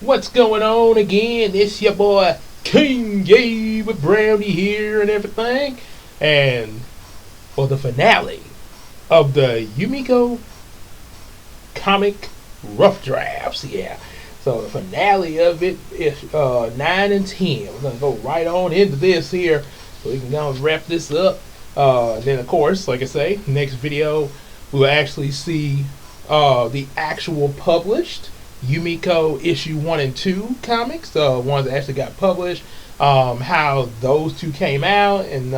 What's going on again? It's your boy King Gay with Brownie here and everything. And for the finale of the Yumeko comic rough drafts, yeah. So the finale of it is 9 and 10. We're going to go right on into this here so we can go and wrap this up. And then, of course, like I say, next video we'll actually see the actual published Yumeko issue 1 and 2 comics, the ones that actually got published, how those two came out, and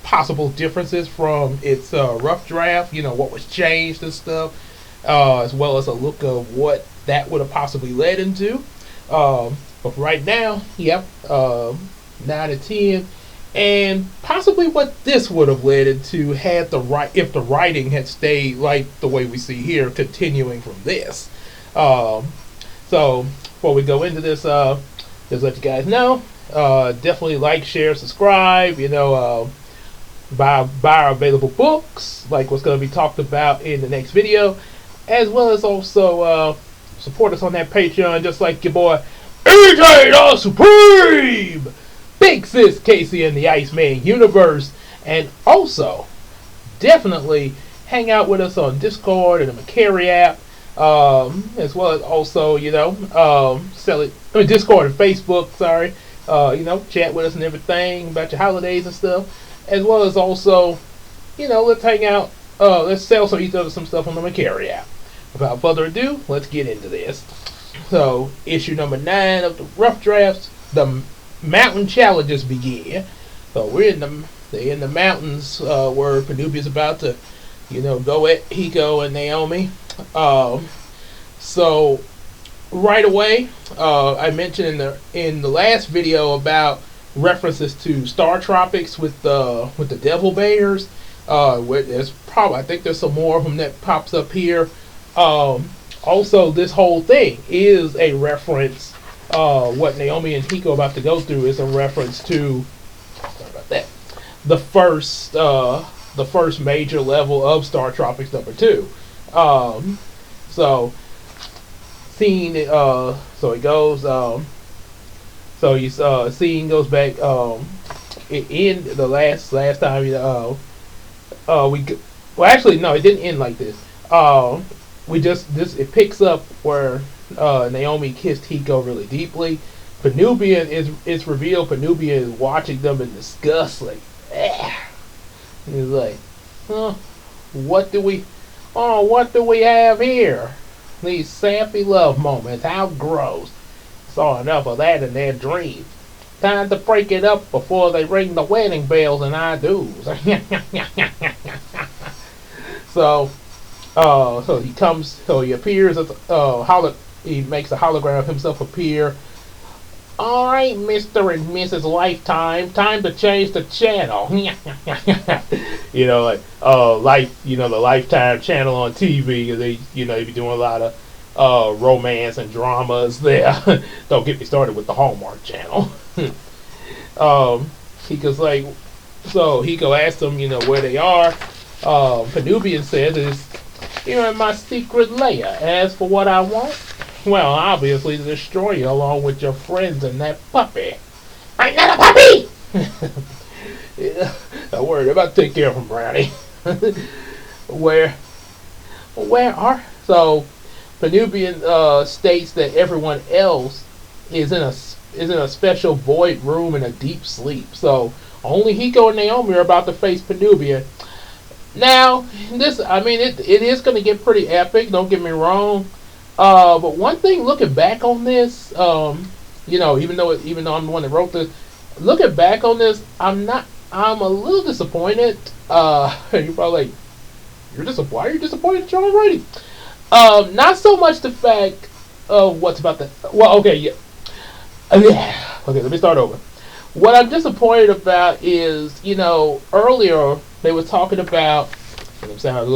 possible differences from its rough draft, what was changed and stuff, as well as a look of what that would have possibly led into. But right now, yep, 9 and 10, and possibly what this would have led into had if the writing had stayed like the way we see here, continuing from this. So before we go into this, just let you guys know, definitely like, share, subscribe. Buy our available books, like what's going to be talked about in the next video, as well as also support us on that Patreon, just like your boy AJ the Supreme, Big Sis Casey in the Iceman universe, and also definitely hang out with us on Discord and the Macari app, as well as also Discord and Facebook. Sorry, chat with us and everything about your holidays and stuff, as well as also let's hang out. Let's sell each other some stuff on the Macari app. Without further ado, let's get into this. So, issue number 9 of the rough drafts, the mountain challenges begin. So we're in the mountains where Penelope's about to, go at Hiko and Naomi. So right away, I mentioned in the last video about references to Star Tropics with the Devil Bears. I think there's some more of them that pops up here. Also, this whole thing is a reference. What Naomi and Hiko are about to go through is a reference to, sorry about that, the first major level of Star Tropics number 2. So scene, so it goes. So you scene goes back. In the last time, actually no, it didn't end like this. It picks up where Naomi kissed Hiko really deeply. Penubian it's revealed Penubian is watching them in disgust, like, he's like, what do we have here? These sappy love moments, how gross. Saw enough of that in their dreams. Time to break it up before they ring the wedding bells and I do's. So he comes. So he appears as he makes a hologram of himself appear. All right, Mr. and Mrs. Lifetime, time to change the channel. The Lifetime channel on TV. They be doing a lot of romance and dramas there. Don't get me started with the Hallmark channel. Hiko asked them, where they are. Penubian says, "You're in my secret lair. As for what I want, well, obviously to destroy you along with your friends and that puppy." I'm not a puppy! Yeah, don't worry, I'm about to take care of him, Brownie. So Penubian states that everyone else is in a special void room in a deep sleep. So only Hiko and Naomi are about to face Penubian. Now, it is going to get pretty epic, don't get me wrong. But one thing, looking back on this, even though I'm the one that wrote this, looking back on this, I'm a little disappointed. You're probably like, why are you disappointed at your own writing? Not so much the fact of what's about the, well, okay, yeah. Okay, let me start over. What I'm disappointed about is, earlier they were talking about, and I'm sounding a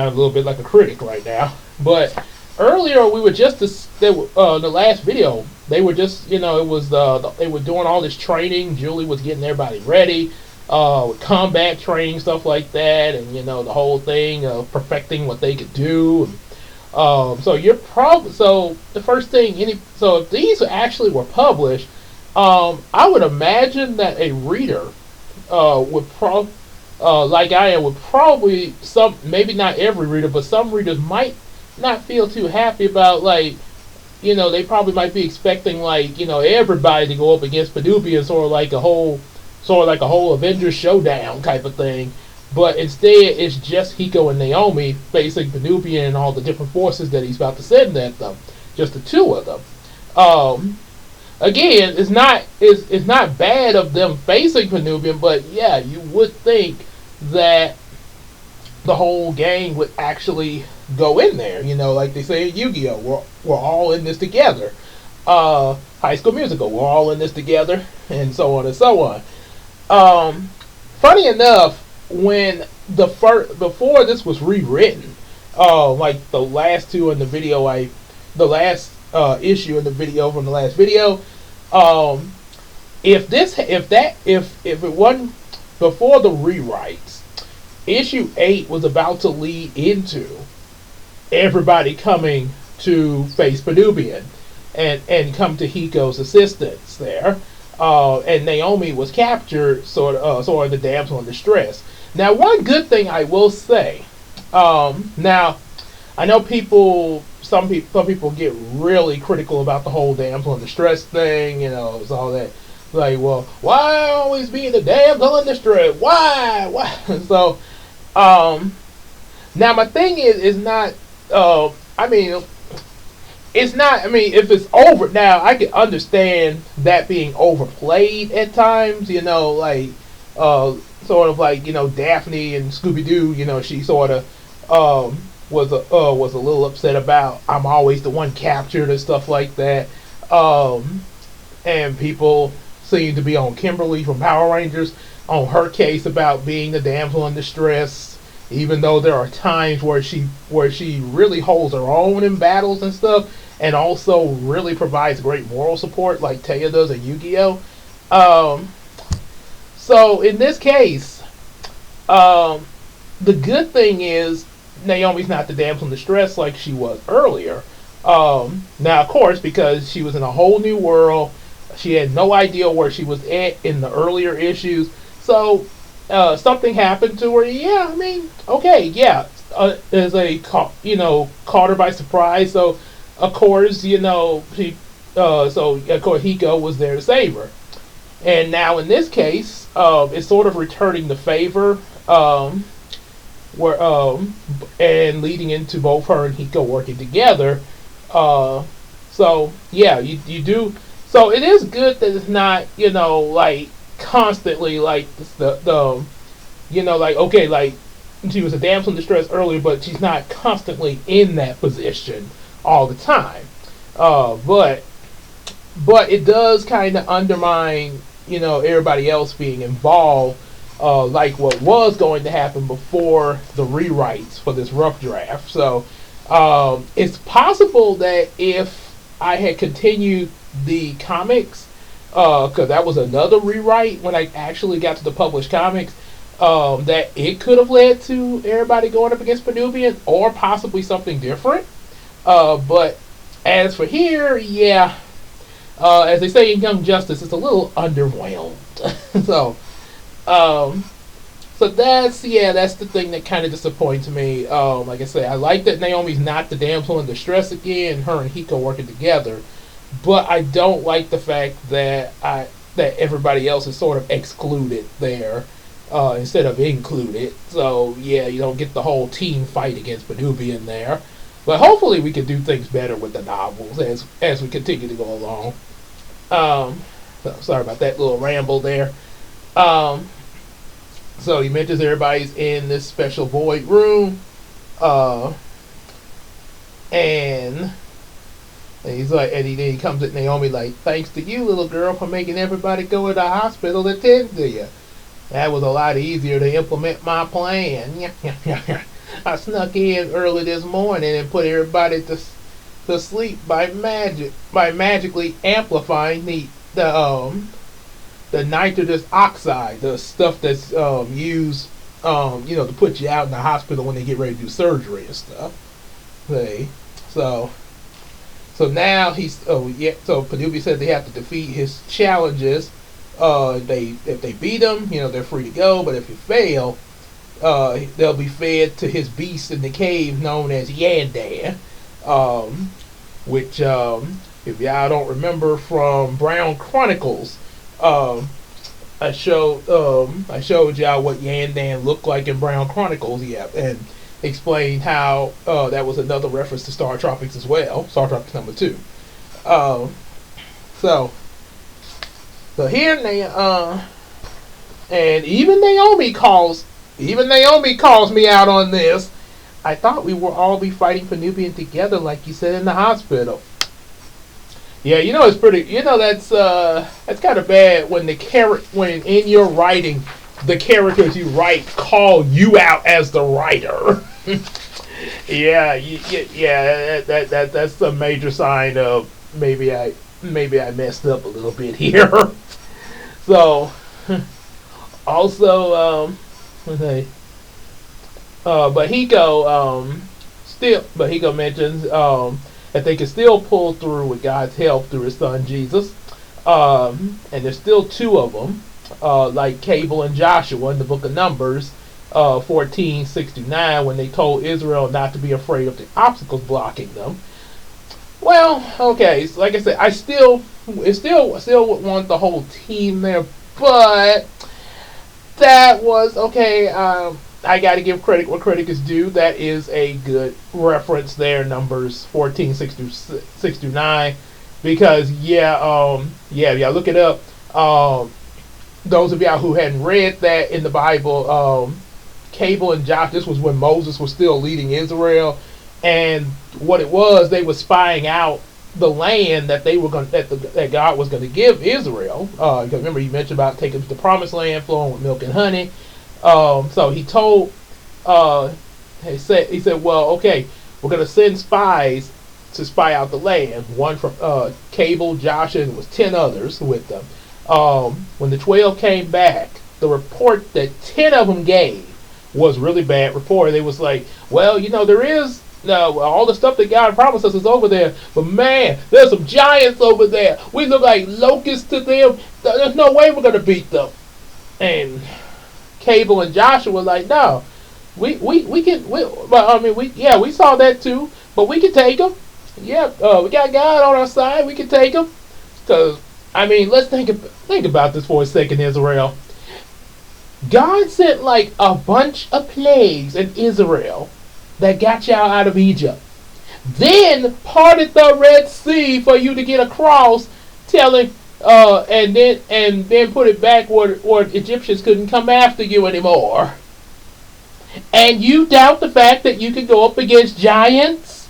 little bit like a critic right now, but earlier we were just the last video they were just they were doing all this training. Julie was getting everybody ready with combat training, stuff like that, and the whole thing of perfecting what they could do. And, So you're probably so the first thing so if these actually were published, I would imagine that a reader would like I am would probably some maybe not every reader, but some readers might not feel too happy about like they probably might be expecting like everybody to go up against Padubian, sort of like a whole Avengers showdown type of thing. But instead, it's just Hiko and Naomi facing Padubian and all the different forces that he's about to send at them. Just the two of them. Again, it's not bad of them facing Padubian, but yeah, you would think that the whole gang would actually go in there. Like they say in Yu-Gi-Oh, we're all in this together. High School Musical, we're all in this together, and so on and so on. Funny enough, when before this was rewritten, like the last two in the video, the last issue in the video from the last video, if it wasn't before the rewrites, issue 8 was about to lead into everybody coming to face Padubian and come to Hiko's assistance there. And Naomi was captured, sort of the damsel in distress. Now, one good thing I will say, now I know some people get really critical about the whole damsel in distress thing. It's all that, like, well, why always be the damsel in distress? Why? So, now my thing is not, I mean, it's not. I mean, if it's over now, I can understand that being overplayed at times. Like sort of like Daphne and Scooby Doo. She sort of was a little upset about I'm always the one captured and stuff like that. And people seem to be on Kimberly from Power Rangers on her case about being the damsel in distress. Even though there are times where she really holds her own in battles and stuff, and also really provides great moral support like Taya does in Yu-Gi-Oh. So in this case, the good thing is Naomi's not the damsel in distress like she was earlier. Now, of course, because she was in a whole new world, she had no idea where she was at in the earlier issues. So something happened to her. Yeah, I mean, okay, yeah, as caught her by surprise. So of course, she so of course Hiko was there to save her. And now in this case, it's sort of returning the favor, where and leading into both her and Hiko working together. So yeah, you do. So it is good that it's not like constantly like the like okay, like she was a damsel in distress earlier, but she's not constantly in that position all the time. But it does kind of undermine everybody else being involved, like what was going to happen before the rewrites for this rough draft. So it's possible that if I had continued the comics, because that was another rewrite when I actually got to the published comics, that it could have led to everybody going up against Padubian or possibly something different. But as for here, yeah, as they say in Young Justice, it's a little underwhelmed. So, so that's the thing that kind of disappoints me. Like I say, I like that Naomi's not the damsel in distress again, her and Hiko working together, but I don't like the fact that everybody else is sort of excluded there instead of included. So yeah, you don't get the whole team fight against Padubian there. But hopefully we can do things better with the novels as we continue to go along. So sorry about that little ramble there. So he mentions everybody's in this special void room, and he's like, and then he comes at Naomi like, "Thanks to you, little girl, for making everybody go to the hospital to tend to you. That was a lot easier to implement my plan." I snuck in early this morning and put everybody to sleep by magically amplifying the nitrous oxide, the stuff that's used to put you out in the hospital when they get ready to do surgery and stuff. See, so so now he's so Panubi said they have to defeat his challenges. They if they beat him, they're free to go. But if you fail, they'll be fed to his beast in the cave known as Yandan, which if y'all don't remember from Brown Chronicles, I showed y'all what Yandan looked like in Brown Chronicles, and explained how that was another reference to Star Tropics as well, Star Tropics #2. Um, so so here and even Naomi calls me out on this. I thought we would all be fighting for Nubian together, like you said in the hospital. Yeah, it's pretty. That's kind of bad when when in your writing, the characters you write call you out as the writer. Yeah, that's a major sign of maybe I messed up a little bit here. So, also, okay. But Hiko mentions that they can still pull through with God's help through His Son Jesus, and there's still two of them, like Cable and Joshua in the Book of Numbers, 14:6-9, when they told Israel not to be afraid of the obstacles blocking them. Well, okay, so like I said, I still would want the whole team there, but that was okay. I got to give credit where credit is due. That is a good reference there, Numbers 14:6-9, because look it up. Those of y'all who hadn't read that in the Bible, Cable and Josh, this was when Moses was still leading Israel, and what it was, they were spying out the land that they were going that God was going to give Israel. Because remember, he mentioned about taking the promised land flowing with milk and honey. So he told, he said, well, okay, we're going to send spies to spy out the land. One from Cable, Joshua, and it was 10 others with them. When the 12 came back, the report that 10 of them gave was really bad report. They was like, well, there is all the stuff that God promised us is over there, but man, there's some giants over there. We look like locusts to them. There's no way we're going to beat them. And Cable and Joshua were like, no, we saw that too, but we can take them. Yeah, we got God on our side. We can take them. Because let's think about this for a second, Israel. God sent like a bunch of plagues in Israel that got y'all out of Egypt. Then parted the Red Sea for you to get across, telling and then put it back where Egyptians couldn't come after you anymore. And you doubt the fact that you can go up against giants?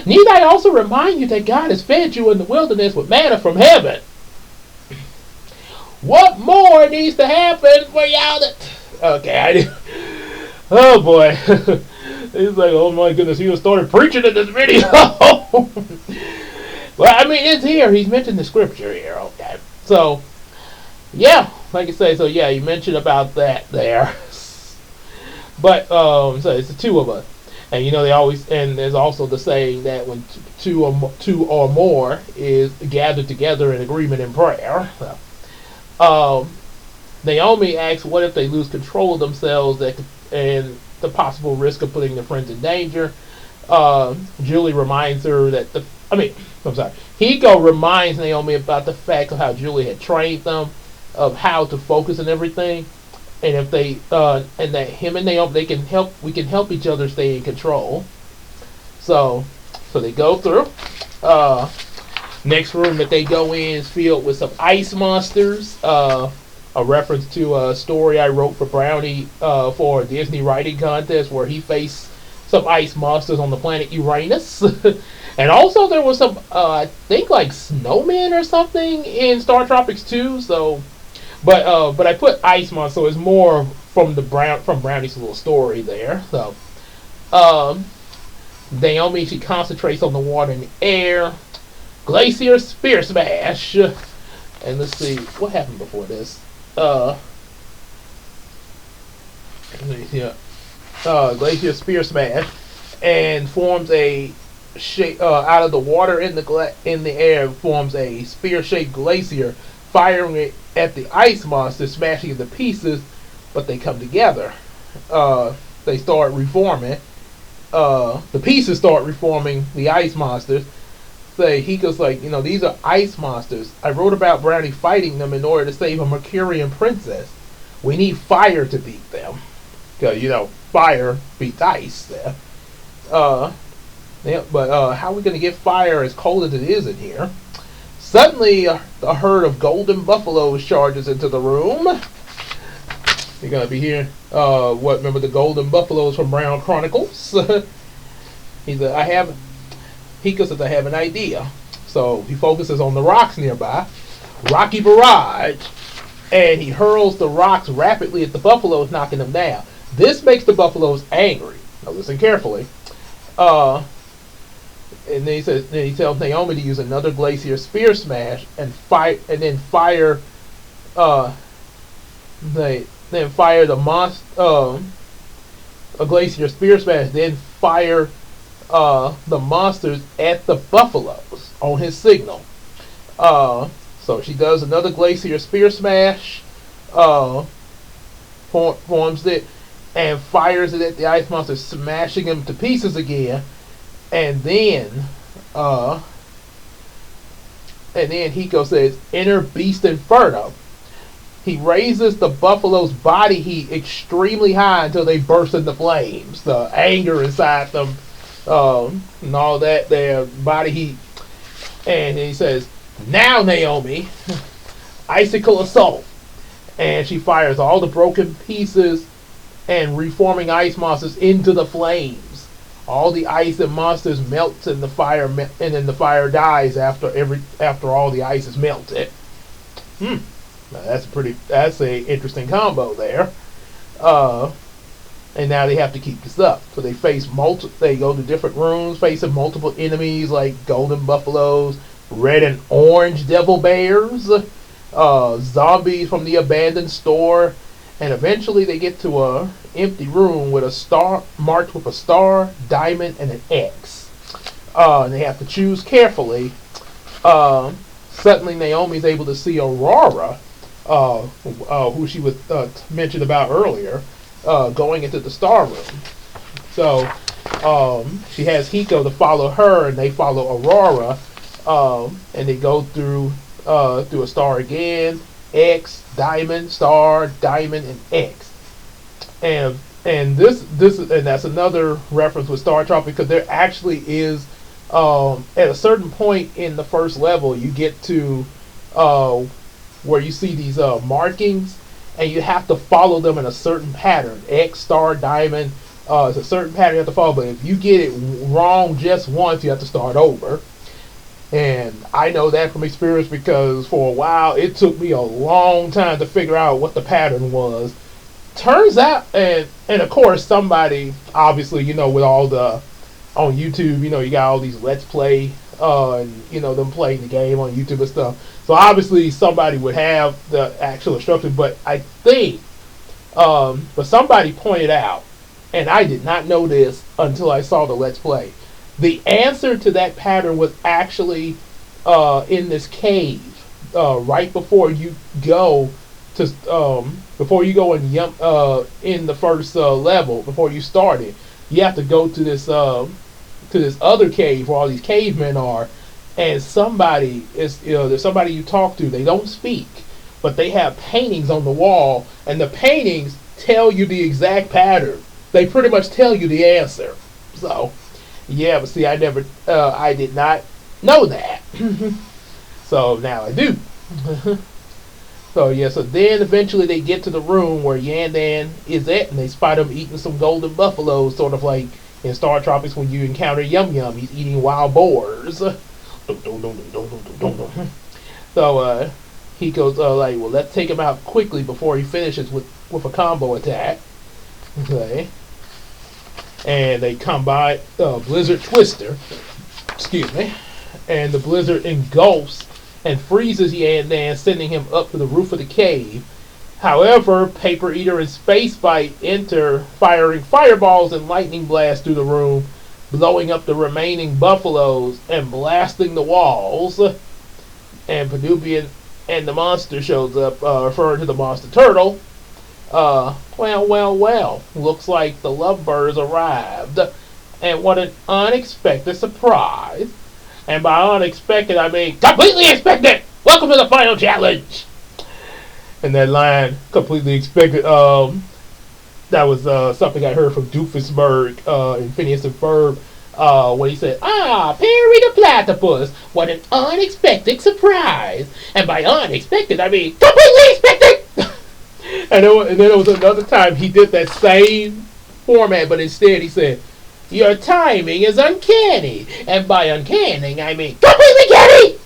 Need I also remind you that God has fed you in the wilderness with manna from heaven? What more needs to happen for y'all to... Okay, I did. Oh boy. He's like, oh my goodness, he started preaching in this video. Well, it's here. He's mentioned the scripture here. Okay. So, yeah, like I say, you mentioned about that there. But, so it's the two of us. And, they always, and there's also the saying that when two or more is gathered together in agreement in prayer. So, Naomi asks, what if they lose control of themselves and the possible risk of putting their friends in danger? Julie reminds her that Hiko reminds Naomi about the fact of how Julie had trained them of how to focus and everything, and if they and that him and Naomi we can help each other stay in control. So they go through. Next room that they go in is filled with some ice monsters. A reference to a story I wrote for Brownie for a Disney writing contest where he faced some ice monsters on the planet Uranus. And also there was some, I think like snowmen or something in Star Tropics 2. So, but I put ice monster, so it's more from Brownie's little story there. So, Naomi, she concentrates on the water and the air. Glacier Spear Smash. And let's see what happened before this. Glacier Spear Smash, and forms a shape out of the water in the air. Forms a spear-shaped glacier, firing it at the ice monster, smashing it to pieces. But they come together. They start reforming. The pieces start reforming the ice monsters. He goes like, these are ice monsters. I wrote about Brownie fighting them in order to save a Mercurian princess. We need fire to beat them. Because, fire beats ice there. But how are we going to get fire as cold as it is in here? Suddenly, a herd of golden buffaloes charges into the room. You're going to be here. Remember the golden buffaloes from Brown Chronicles? He said, Hiko says, I have an idea. So he focuses on the rocks nearby. Rocky barrage. And he hurls the rocks rapidly at the buffaloes, knocking them down. This makes the buffaloes angry. Now listen carefully. And then he tells Naomi to use another glacier spear smash and then fire a glacier spear smash, then fire the monsters at the buffaloes on his signal. So she does another glacier spear smash, forms it, and fires it at the ice monster, smashing him to pieces again. And then Hiko says, "Enter Beast Inferno." He raises the buffalo's body heat extremely high until they burst into flames. The anger inside them, and all that, their body heat. And he says, "Now, Naomi, icicle assault." And she fires all the broken pieces and reforming ice monsters into the flames. All the ice and monsters melts in the fire, and then the fire dies after all the ice is melted. Now that's a interesting combo there. And now they have to keep this up. So they go to different rooms facing multiple enemies like golden buffaloes, red and orange devil bears, zombies from the abandoned store, and eventually they get to a empty room with a star marked with a star, diamond, and an X. And they have to choose carefully. Suddenly Naomi's able to see Aurora, who she was mentioned about earlier, going into the star room. So she has Hiko to follow her, and they follow Aurora, and they go through a star again, X, diamond, star, diamond, and X. And this and that's another reference with Star Tropic, because there actually is at a certain point in the first level you get to where you see these markings, and you have to follow them in a certain pattern. X, star, diamond. It's a certain pattern you have to follow, but if you get it wrong just once, you have to start over. And I know that from experience, because for a while it took me a long time to figure out what the pattern was. Turns out, and of course somebody, obviously, with all the, on YouTube, you got all these Let's Play, and them playing the game on YouTube and stuff. So obviously somebody would have the actual instructions, but I think, but somebody pointed out, and I did not know this until I saw the Let's Play. The answer to that pattern was actually in this cave, right before you go to in the first level, before you start it. You have to go to this other cave where all these cavemen are, and there's somebody you talk to. They don't speak, but they have paintings on the wall, and the paintings tell you the exact pattern. They pretty much tell you the answer. So. Yeah, but see, I did not know that. So now I do. So then eventually they get to the room where Yandan is at, and they spot him eating some golden buffaloes, sort of like in Star Tropics when you encounter Yum Yum. He's eating wild boars. So he goes like, well, let's take him out quickly before he finishes with a combo attack. Okay. And they come by Blizzard Twister, and the blizzard engulfs and freezes Yandan, sending him up to the roof of the cave. However, Paper Eater and Space Bite enter, firing fireballs and lightning blasts through the room, blowing up the remaining buffaloes and blasting the walls. And Penubian and the monster shows up, referring to the monster turtle. Well. Looks like the lovebirds arrived. And what an unexpected surprise. And by unexpected, I mean completely expected. Welcome to the final challenge. And that line, completely expected, that was something I heard from Doofusburg in Phineas and Ferb, when he said, Perry the Platypus, what an unexpected surprise. And by unexpected, I mean completely expected. And then there was another time he did that same format, but instead he said, your timing is uncanny. And by uncanny, I mean completely canny.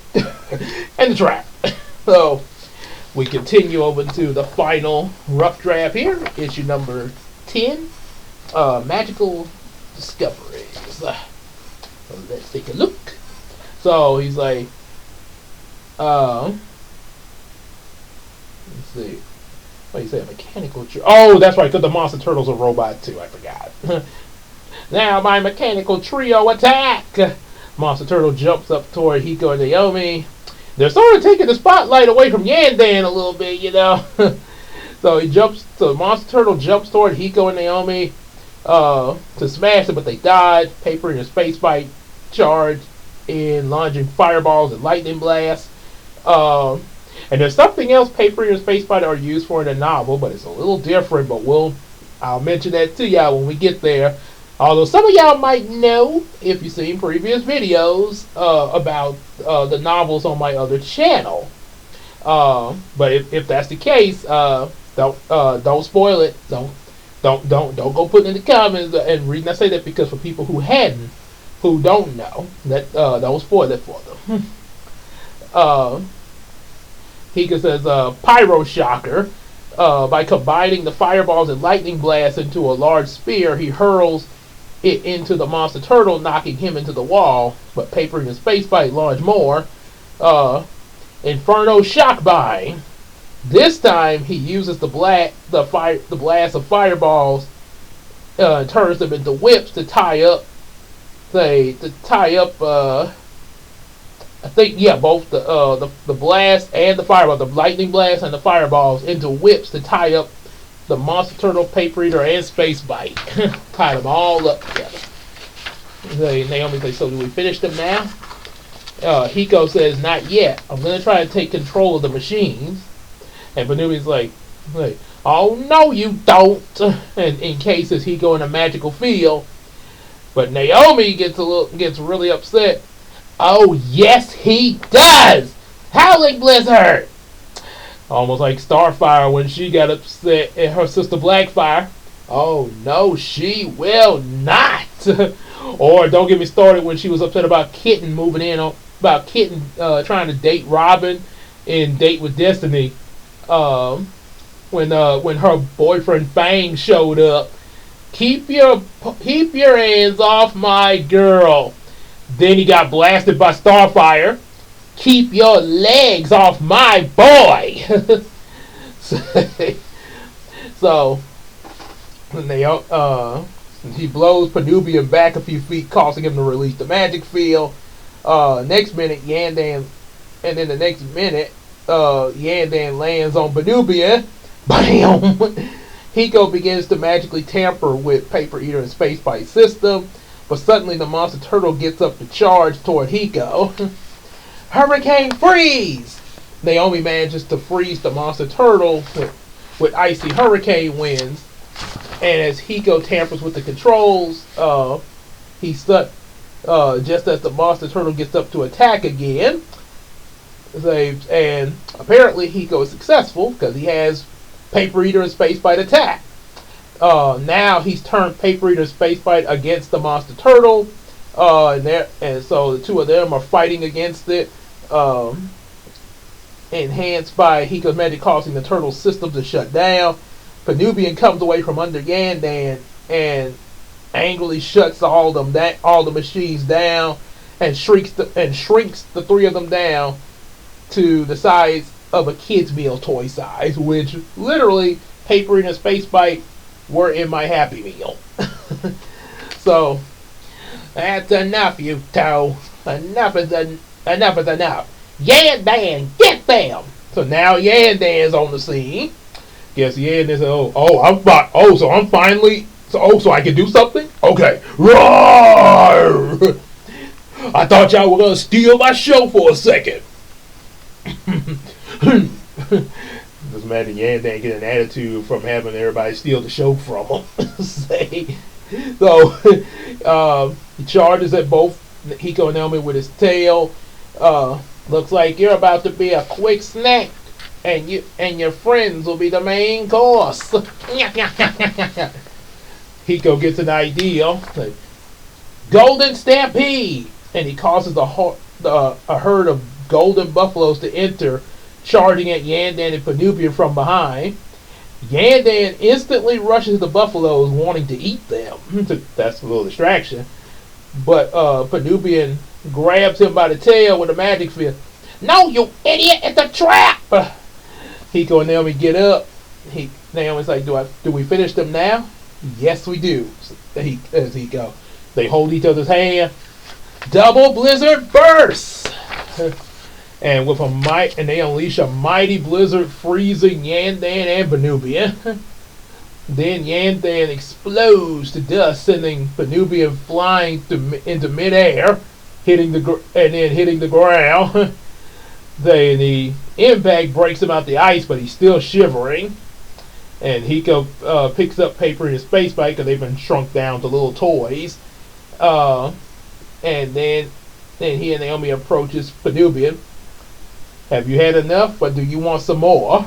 And the trap. So, we continue over to the final rough draft here. Issue number 10. Magical Discoveries. So let's take a look. So, he's like, let's see. What do you say? A mechanical trio. Oh, that's right, because the Monster Turtles are robot too. I forgot. Now my mechanical trio attack. Monster Turtle jumps up toward Hiko and Naomi. They're sort of taking the spotlight away from Yandan a little bit, you know. So the Monster Turtle jumps toward Hiko and Naomi to smash them, but they dodge. Paper in a space fight charge in launching fireballs and lightning blasts. And there's something else Paper and Space Fighter are used for in the novel, but it's a little different, but I'll mention that to y'all when we get there. Although some of y'all might know, if you've seen previous videos about the novels on my other channel. But if that's the case, don't spoil it. Don't go put it in the comments. And reason I say that because for people who don't know, that don't spoil it for them. Hika says, Pyro Shocker. By combining the fireballs and lightning blasts into a large spear, he hurls it into the Monster Turtle, knocking him into the wall. But Paper and Space Fight launch more. Inferno Shock Bind. This time he uses the blast of fireballs, turns them into whips to tie up. I think both the blast and the fireball, the lightning blast and the fireballs into whips to tie up the Monster Turtle, Paper Eater, and Space Bite. Tie them all up together. Naomi says, so do we finish them now? Hiko says, not yet. I'm going to try to take control of the machines. And Benubi's like, oh no you don't. And in cases Hiko in a magical field. But Naomi gets really upset. Oh yes he does! Howling Blizzard! Almost like Starfire when she got upset at her sister Blackfire. Oh no, she will not! Or don't get me started when she was upset about Kitten moving in about Kitten trying to date Robin in Date with Destiny. When her boyfriend Fang showed up. Keep your hands off my girl. Then he got blasted by Starfire. Keep your legs off my boy. So he blows Penubian back a few feet, causing him to release the magic field. Next minute, Yandan lands on Penubian. Bam! Hiko begins to magically tamper with Paper Eater and Space Fight system. But suddenly the Monster Turtle gets up to charge toward Hiko. Hurricane Freeze! Naomi manages to freeze the Monster Turtle with icy hurricane winds. And as Hiko tampers with the controls, he's stuck just as the Monster Turtle gets up to attack again. And apparently Hiko is successful because he has Paper Eater and Space Fight attack. Now he's turned Paper Eater and Space Fight against the Monster Turtle, and so the two of them are fighting against it, enhanced by Hiko's magic causing the turtle's system to shut down. Penubian comes away from under Yandan and angrily shuts all the machines down and shrinks the three of them down to the size of a kid's meal toy size, which literally Paper Eater and Space Fight were in my Happy Meal. So That's enough, you toe. Enough is enough. Yan Dan, get them. So now Yan Dan's on the scene. Guess Yan Dan said, so I'm finally, so I can do something? Okay. Roar! I thought y'all were gonna steal my show for a second. Just imagine Yan Dan get an attitude from having everybody steal the show from him. He charges at both Hiko and Naomi with his tail. Looks like you're about to be a quick snack, and your friends will be the main course. Hiko gets an idea, like, Golden Stampede, and he causes a herd of golden buffaloes to enter, charging at Yandan and Panubian from behind. Yandan instantly rushes the buffaloes, wanting to eat them. That's a little distraction. But Panubian grabs him by the tail with a magic fist. No, you idiot! It's a trap! Hiko and Naomi get up. Naomi's like, do we finish them now? Yes, we do. As Hiko. They hold each other's hand. Double Blizzard Burst! And they unleash a mighty blizzard, freezing Yandan and Panubian. Then Yandan explodes to dust, sending Panubian flying into midair, hitting the ground. The impact breaks him out the ice, but he's still shivering. And Hiko picks up paper in his space bike because they've been shrunk down to little toys. And then he and Naomi approaches Panubian. Have you had enough, or do you want some more?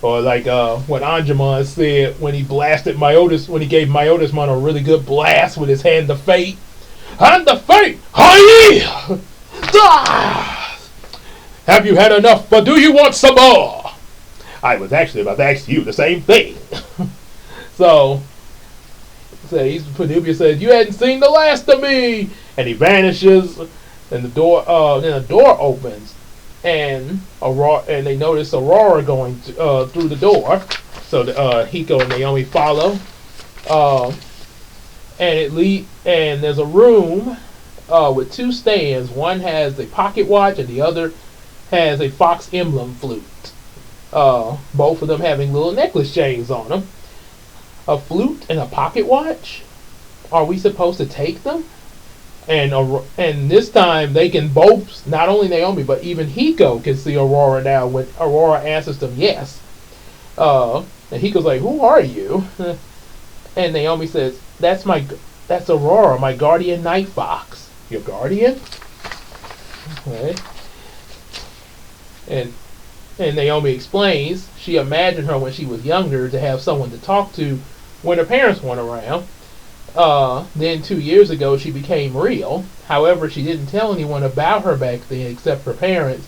Or like what Anjuman said when he gave Myotismon a really good blast with his Hand of Fate. Hand of Fate! Hi! Have you had enough, or do you want some more? I was actually about to ask you the same thing. So Panubian says, you hadn't seen the last of me! And he vanishes, and the door opens. And they notice Aurora going through the door, so Hiko and Naomi follow, and there's a room with two stands. One has a pocket watch, and the other has a fox emblem flute. Both of them having little necklace chains on them. A flute and a pocket watch. Are we supposed to take them? And this time they can both, not only Naomi, but even Hiko can see Aurora now when Aurora answers them yes. And Hiko's like, who are you? And Naomi says, that's Aurora, my guardian night fox. Your guardian? Okay. And Naomi explains she imagined her when she was younger to have someone to talk to when her parents weren't around. Then 2 years ago she became real. However, she didn't tell anyone about her back then except her parents.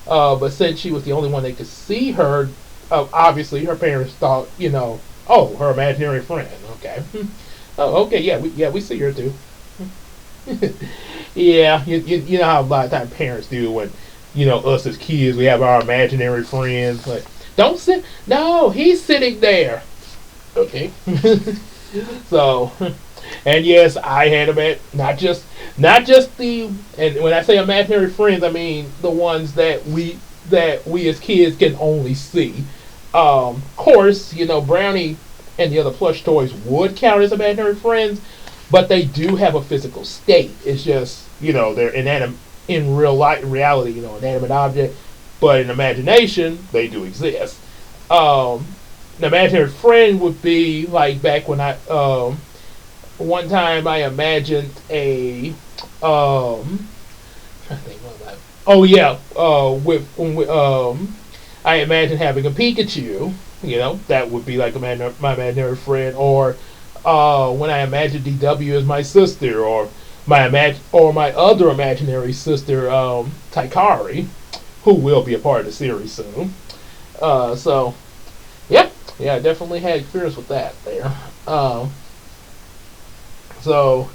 But since she was the only one that could see her, obviously her parents thought, her imaginary friend. Okay. Oh, okay, yeah, we see her too. Yeah, you know how a lot of times parents do when, us as kids, we have our imaginary friends. Like, don't sit. No, he's sitting there. Okay. So, and yes, I had not just the, and when I say imaginary friends, I mean the ones that we as kids can only see. Of course, Brownie and the other plush toys would count as imaginary friends, but they do have a physical state. It's just, they're in reality, inanimate object, but in imagination, they do exist. An imaginary friend would be like back when I, one time I imagined I imagined having a Pikachu, that would be like my imaginary friend, or when I imagined DW as my sister, or my other imaginary sister, Taikari, who will be a part of the series soon. Yeah, I definitely had experience with that there. So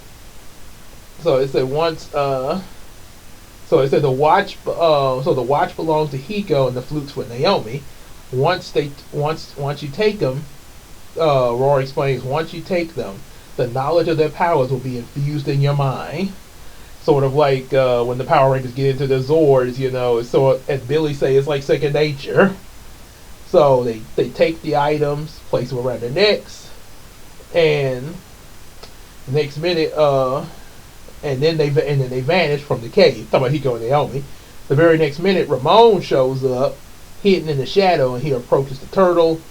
it said once. So it said the watch. So the watch belongs to Hiko and the flute's with Naomi. Once you take them, Rory explains. Once you take them, the knowledge of their powers will be infused in your mind. Sort of like when the Power Rangers get into the Zords, so as Billy say, it's like second nature. So they take the items, place them around their necks, and next minute, and then they vanish from the cave. Talking about Hiko and Naomi. The very next minute, Ramon shows up, hidden in the shadow, and he approaches the turtle.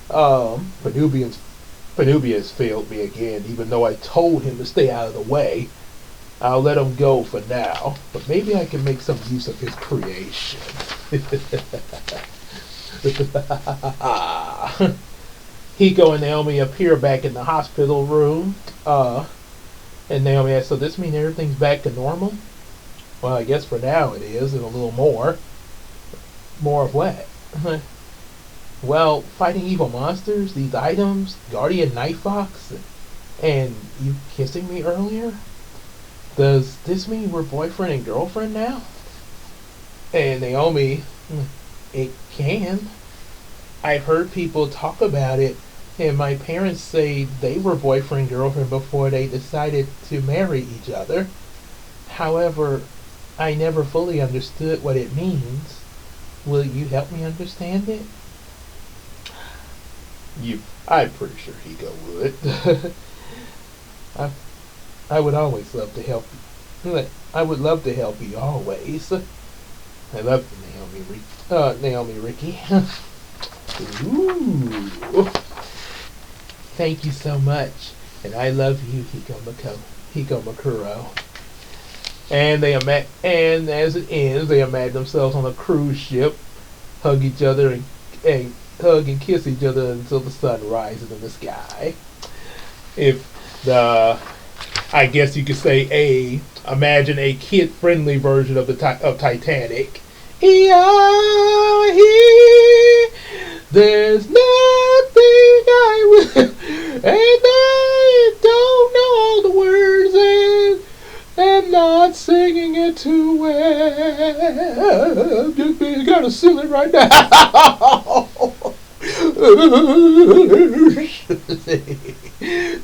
Penubius failed me again, even though I told him to stay out of the way. I'll let him go for now, but maybe I can make some use of his creation. Hiko and Naomi appear back in the hospital room, and Naomi asks, so this means everything's back to normal? Well, I guess for now it is, and a little more. More of what? Well, fighting evil monsters, these items, Guardian Night Fox, and you kissing me earlier? Does this mean we're boyfriend and girlfriend now? And Naomi, it can. I've heard people talk about it, and my parents say they were boyfriend and girlfriend before they decided to marry each other. However, I never fully understood what it means. Will you help me understand it? I'm pretty sure Hiko would. I would always love to help you. I would love to help you always. I love you, Naomi Ricky. Ooh. Thank you so much. And I love you, Hiko Makuro. And and as it ends, they imagine themselves on a cruise ship, hug each other and hug and kiss each other until the sun rises in the sky. I guess you could say imagine a kid-friendly version of of Titanic. There's nothing I will, and I don't know all the words, and not singing it too well. Just being kind of silly right now.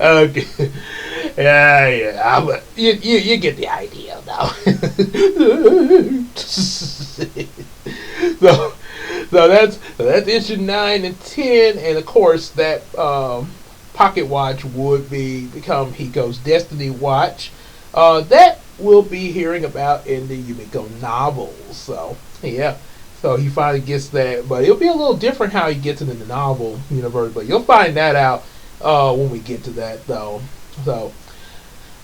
Okay. Yeah. You get the idea now. So that's issue 9 and 10, and of course that pocket watch would become Hiko's Destiny Watch. That we'll be hearing about in the Yumeko novels. So yeah. So he finally gets that, but it'll be a little different how he gets it in the novel universe. But you'll find that out when we get to that, though. So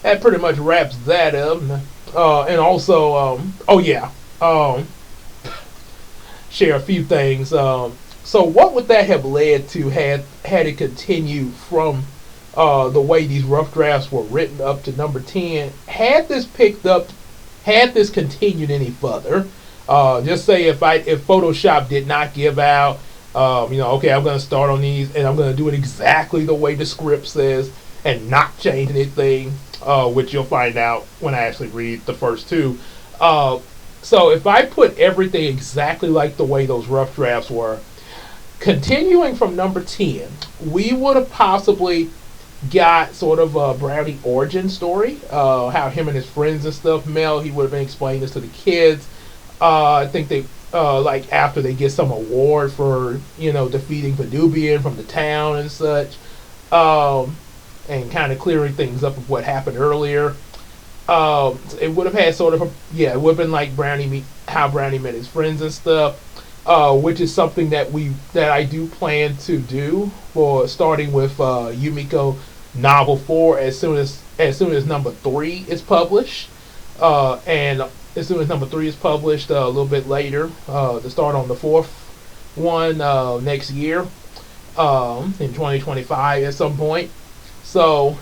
that pretty much wraps that up. And also, share a few things. So what would that have led to had it continued from the way these rough drafts were written up to number 10? Had this continued any further? Just say if Photoshop did not give out, okay, I'm going to start on these and I'm going to do it exactly the way the script says and not change anything, which you'll find out when I actually read the first two. So if I put everything exactly like the way those rough drafts were, continuing from number 10, we would have possibly got sort of a Brownie origin story, how him and his friends and stuff met. He would have been explaining this to the kids. I think they like after they get some award for defeating Venubian from the town and such, and kind of clearing things up of what happened earlier. It would have had sort of it would have been like how Brownie met his friends and stuff, which is something that I do plan to do for starting with Yumeko novel 4 as soon as number 3 is published, and as soon as number 3 is published a little bit later, to start on the 4th one next year, in 2025 at some point. So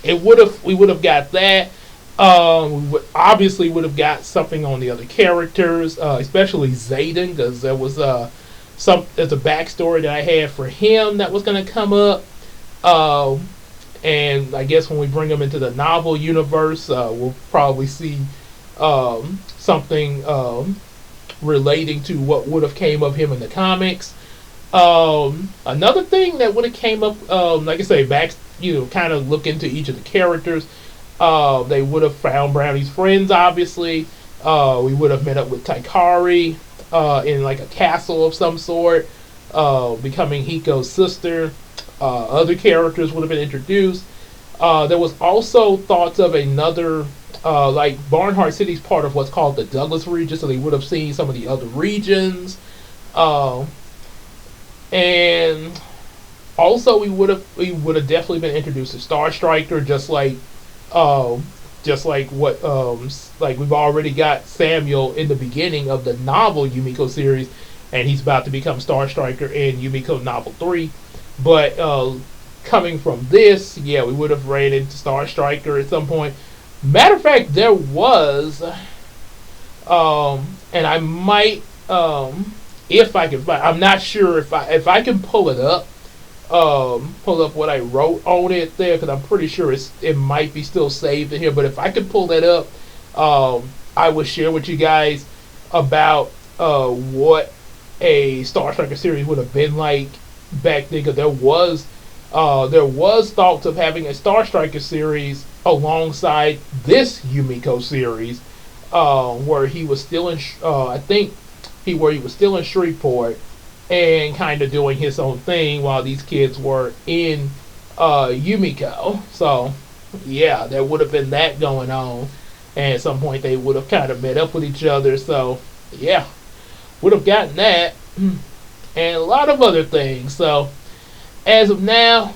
we would have got that. We would have got something on the other characters, especially Zayden, because there's a backstory that I had for him that was going to come up. And I guess when we bring him into the novel universe, we'll probably see something relating to what would have came of him in the comics. Another thing that would have came up, like I say, kind of look into each of the characters. They would have found Brownie's friends, obviously. We would have met up with Taikari in like a castle of some sort, becoming Hiko's sister. Other characters would have been introduced. There was also thoughts of another, like Barnhart City's part of what's called the Douglas region, so they would have seen some of the other regions. And also we would have definitely been introduced to Star Striker, just like what like we've already got Samuel in the beginning of the novel Yumeko series, and he's about to become Star Striker in Yumeko novel 3. But coming from this, yeah, we would have ran into Star Striker at some point. Matter of fact, there was, and I might, if I can find, I'm not sure if I can pull it up, pull up what I wrote on it there, because I'm pretty sure it might be still saved in here. But if I could pull that up, I would share with you guys about what a Star Striker series would have been like back then, because there was thoughts of having a Star Striker series alongside this Yumeko series, where he was still in, I think where he was still in Shreveport and kind of doing his own thing while these kids were in Yumeko. So yeah, there would have been that going on, and at some point they would have kind of met up with each other. So yeah, would have gotten that, and a lot of other things. So as of now,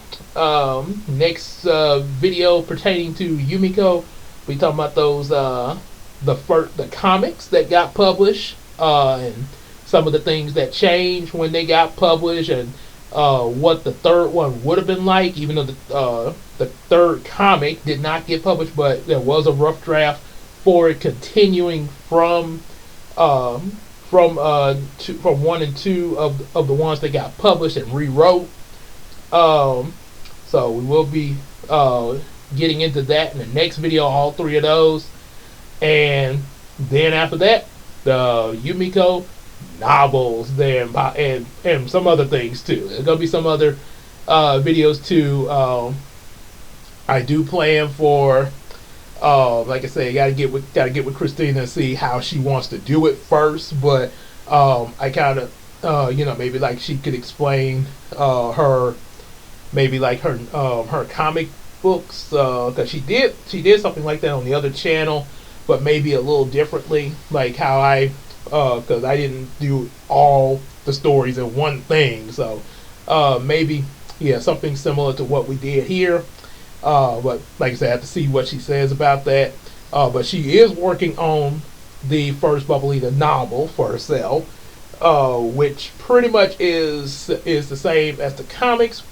next video pertaining to Yumeko, we talking about those the comics that got published, and some of the things that changed when they got published, and what the third one would have been like, even though the third comic did not get published, but there was a rough draft for it continuing from 1 and 2 of the ones that got published and rewrote. So we will be getting into that in the next video, all 3 of those, and then after that, the Yumeko novels there, and some other things too. There's gonna be some other videos too. I do plan for, like I say, gotta get with Christina and see how she wants to do it first. But I kind of, maybe like she could explain her comic books, because she did something like that on the other channel, but maybe a little differently, like how I, because I didn't do all the stories in one thing. So maybe, yeah, something similar to what we did here. But like I said, I have to see what she says about that. But she is working on the first Bubblita novel for herself, which pretty much is the same as the comics,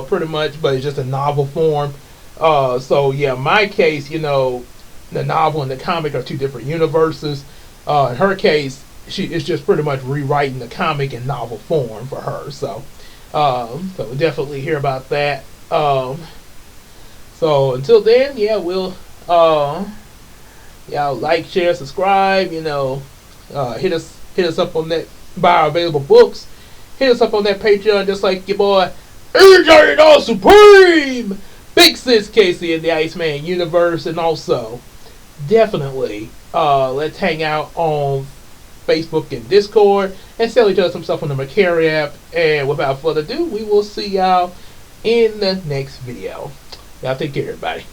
pretty much, but it's just a novel form. So yeah, in my case, the novel and the comic are 2 different universes. In her case, it's just pretty much rewriting the comic in novel form for her. So we'll definitely hear about that. So until then, yeah, we'll like, share, subscribe. Hit us up on that, buy our available books. Hit us up on that Patreon, just like your boy AJ the Supreme, Big Sis Casey in the Iceman universe, and also definitely let's hang out on Facebook and Discord and sell each other some stuff on the Mercari app. And without further ado, we will see y'all in the next video. Y'all take care, everybody.